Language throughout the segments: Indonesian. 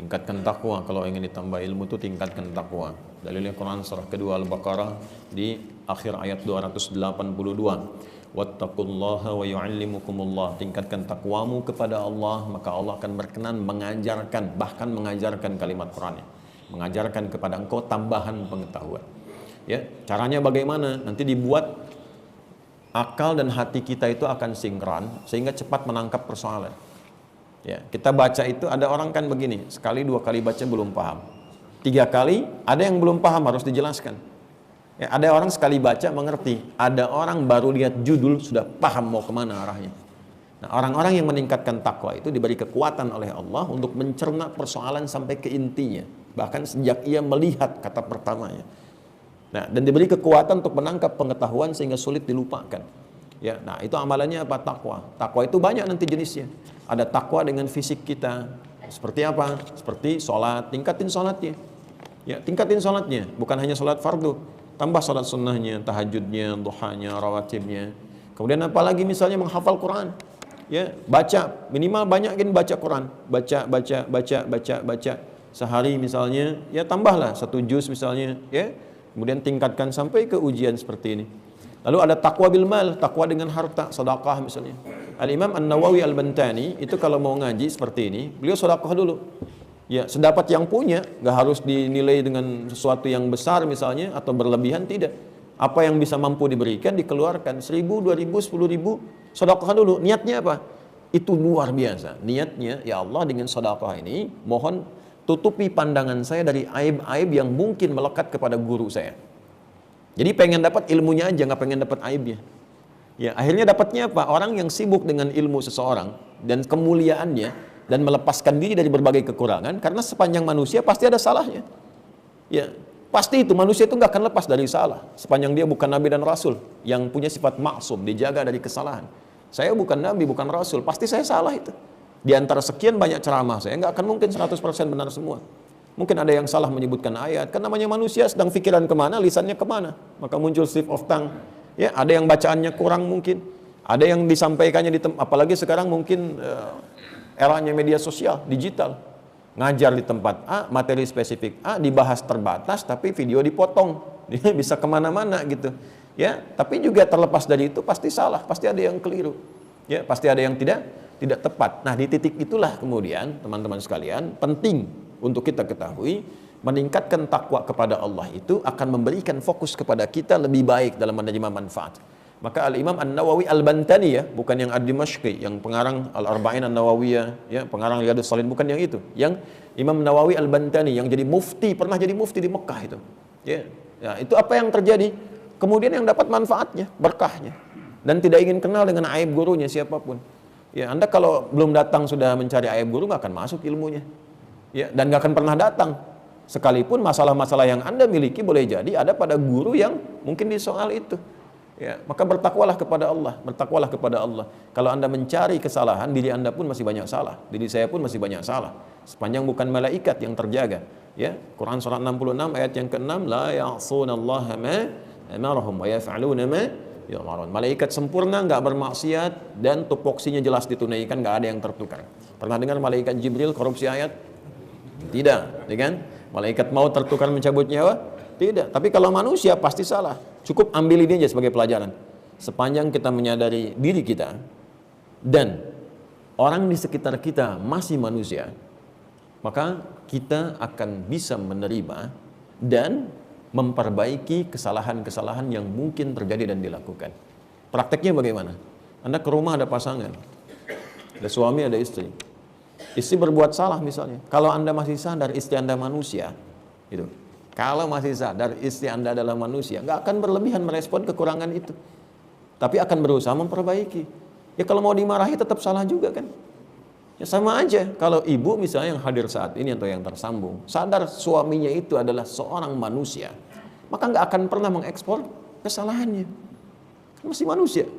Tingkatkan takwa. Kalau ingin ditambah ilmu itu tingkatkan takwa. Dalilnya Quran surah kedua Al-Baqarah di akhir ayat 282. Wattaqullaha wa yu'allimukumullah. Tingkatkan takwamu kepada Allah, maka Allah akan berkenan mengajarkan, bahkan mengajarkan kalimat Qurannya, mengajarkan kepada engkau tambahan pengetahuan. Ya, caranya bagaimana? Nanti dibuat akal dan hati kita itu akan sinkron sehingga cepat menangkap persoalan. Ya, kita baca itu ada orang kan begini, sekali dua kali baca belum paham, 3 kali ada yang belum paham harus dijelaskan. Ya, ada orang sekali baca mengerti, ada orang baru lihat judul sudah paham mau kemana arahnya. Nah, orang-orang yang meningkatkan takwa itu diberi kekuatan oleh Allah untuk mencerna persoalan sampai ke intinya, bahkan sejak ia melihat kata pertamanya. Nah, dan diberi kekuatan untuk menangkap pengetahuan sehingga sulit dilupakan. Ya, nah itu amalannya apa? Takwa. Takwa itu banyak nanti jenisnya. Ada takwa dengan fisik kita. Seperti apa? Seperti sholat, tingkatin sholatnya. Ya, tingkatin sholatnya, bukan hanya sholat fardu. Tambah sholat sunnahnya, tahajudnya, duhanya, rawatibnya. Kemudian apalagi misalnya menghafal Quran. Ya, baca, minimal banyakin baca Quran. Baca. Sehari misalnya, ya tambahlah 1 juz misalnya. Ya, kemudian tingkatkan sampai ke ujian seperti ini. Lalu ada takwa bil mal, takwa dengan harta, sedekah misalnya. Al-Imam An-Nawawi Al-Bantani itu kalau mau ngaji seperti ini, beliau sedekah dulu. Ya, sedapat yang punya, nggak harus dinilai dengan sesuatu yang besar misalnya atau berlebihan, tidak. Apa yang bisa mampu diberikan dikeluarkan 1.000, 2.000, 10.000, sedekah dulu. Niatnya apa? Itu luar biasa. Niatnya, ya Allah dengan sedekah ini mohon tutupi pandangan saya dari aib-aib yang mungkin melekat kepada guru saya. Jadi pengen dapat ilmunya aja, nggak pengen dapat aibnya. Ya, akhirnya dapatnya apa? Orang yang sibuk dengan ilmu seseorang dan kemuliaannya dan melepaskan diri dari berbagai kekurangan, karena sepanjang manusia pasti ada salahnya. Ya, pasti itu manusia itu nggak akan lepas dari salah sepanjang dia bukan nabi dan rasul yang punya sifat maksum, dijaga dari kesalahan. Saya bukan nabi, bukan rasul, pasti saya salah itu. Di antara sekian banyak ceramah saya nggak akan mungkin 100% benar semua. Mungkin ada yang salah menyebutkan ayat, kan namanya manusia sedang pikiran kemana, lisannya kemana, maka muncul slip of tongue. Ya, ada yang bacaannya kurang mungkin, ada yang disampaikannya apalagi sekarang mungkin eranya media sosial, digital. Ngajar di tempat A, materi spesifik A, dibahas terbatas, tapi video dipotong. Dia bisa kemana-mana gitu. Ya, tapi juga terlepas dari itu pasti salah, pasti ada yang keliru. Ya, pasti ada yang tidak tepat. Nah, di titik itulah kemudian, teman-teman sekalian, penting untuk kita ketahui, meningkatkan takwa kepada Allah itu akan memberikan fokus kepada kita lebih baik dalam menerima manfaat. Maka Al-Imam An-Nawawi Al-Bantani, ya, bukan yang Ad-Dimashqi, yang pengarang Al-Arba'in An-Nawawiyah, ya, pengarang Riyadhus Shalihin, bukan yang itu. Yang Imam Nawawi Al-Bantani yang jadi mufti, pernah jadi mufti di Mekah itu. Ya, ya, itu apa yang terjadi? Kemudian yang dapat manfaatnya, berkahnya. Dan tidak ingin kenal dengan aib gurunya siapapun. Ya, Anda kalau belum datang sudah mencari aib guru, nggak akan masuk ilmunya. Ya, dan nggak akan pernah datang. Sekalipun masalah-masalah yang Anda miliki boleh jadi ada pada guru yang mungkin di soal itu. Ya, maka bertakwalah kepada Allah, bertakwalah kepada Allah. Kalau Anda mencari kesalahan, diri Anda pun masih banyak salah, diri saya pun masih banyak salah. Sepanjang bukan malaikat yang terjaga. Ya, Quran surat 66 ayat yang ke-6, la ya'sunallaha ma amarahum wa yaf'aluna ma yu'marun. Malaikat sempurna, enggak bermaksiat dan tupoksinya jelas ditunaikan, enggak ada yang tertukar. Pernah dengar malaikat Jibril korupsi ayat? Tidak, ya kan? Malaikat mau tertukar mencabut nyawa? Tidak, tapi kalau manusia pasti salah. Cukup ambil ini aja sebagai pelajaran. Sepanjang kita menyadari diri kita dan orang di sekitar kita masih manusia, maka kita akan bisa menerima dan memperbaiki kesalahan-kesalahan yang mungkin terjadi dan dilakukan. Prakteknya bagaimana? Anda ke rumah ada pasangan, ada suami, ada istri. Istri berbuat salah misalnya. Kalau Anda masih sadar istri Anda manusia, gitu. Kalau masih sadar istri Anda adalah manusia, nggak akan berlebihan merespon kekurangan itu. Tapi akan berusaha memperbaiki. Ya kalau mau dimarahi tetap salah juga kan. Ya sama aja. Kalau ibu misalnya yang hadir saat ini atau yang tersambung, sadar suaminya itu adalah seorang manusia, maka nggak akan pernah mengekspor kesalahannya. Masih manusia.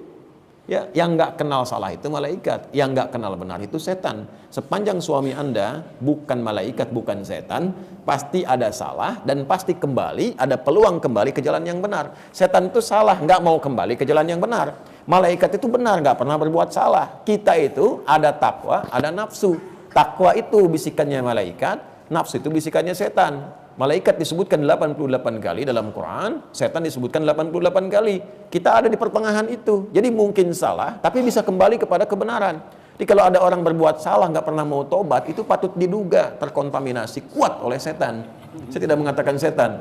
Ya, yang nggak kenal salah itu malaikat, yang nggak kenal benar itu setan. Sepanjang suami Anda bukan malaikat, bukan setan, pasti ada salah dan pasti kembali, ada peluang kembali ke jalan yang benar. Setan itu salah, nggak mau kembali ke jalan yang benar. Malaikat itu benar, nggak pernah berbuat salah. Kita itu ada takwa, ada nafsu. Takwa itu bisikannya malaikat, Nafsu itu bisikannya setan. Malaikat disebutkan 88 kali dalam Quran, setan disebutkan 88 kali. Kita ada di pertengahan itu. Jadi mungkin salah, tapi bisa kembali kepada kebenaran. Jadi kalau ada orang berbuat salah, nggak pernah mau tobat, itu patut diduga terkontaminasi kuat oleh setan. Saya tidak mengatakan setan.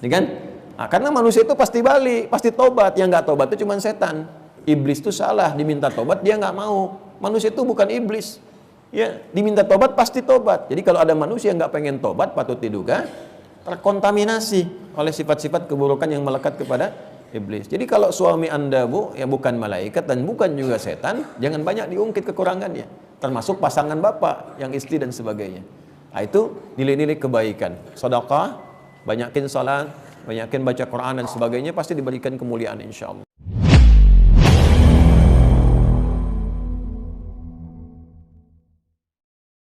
Ya kan? Nah, karena manusia itu pasti balik, pasti tobat. Yang nggak tobat itu cuma setan. Iblis itu salah, diminta tobat dia nggak mau. Manusia itu bukan iblis. Ya, diminta tobat pasti tobat. Jadi kalau ada manusia yang nggak pengen tobat, patut diduga terkontaminasi oleh sifat-sifat keburukan yang melekat kepada iblis. Jadi kalau suami Anda, Bu, ya bukan malaikat dan bukan juga setan, jangan banyak diungkit kekurangannya. Termasuk pasangan Bapak, yang istri dan sebagainya. Nah, itu nilai-nilai kebaikan. Sedekah, banyakin salat, banyakin baca Quran dan sebagainya, pasti diberikan kemuliaan insya Allah.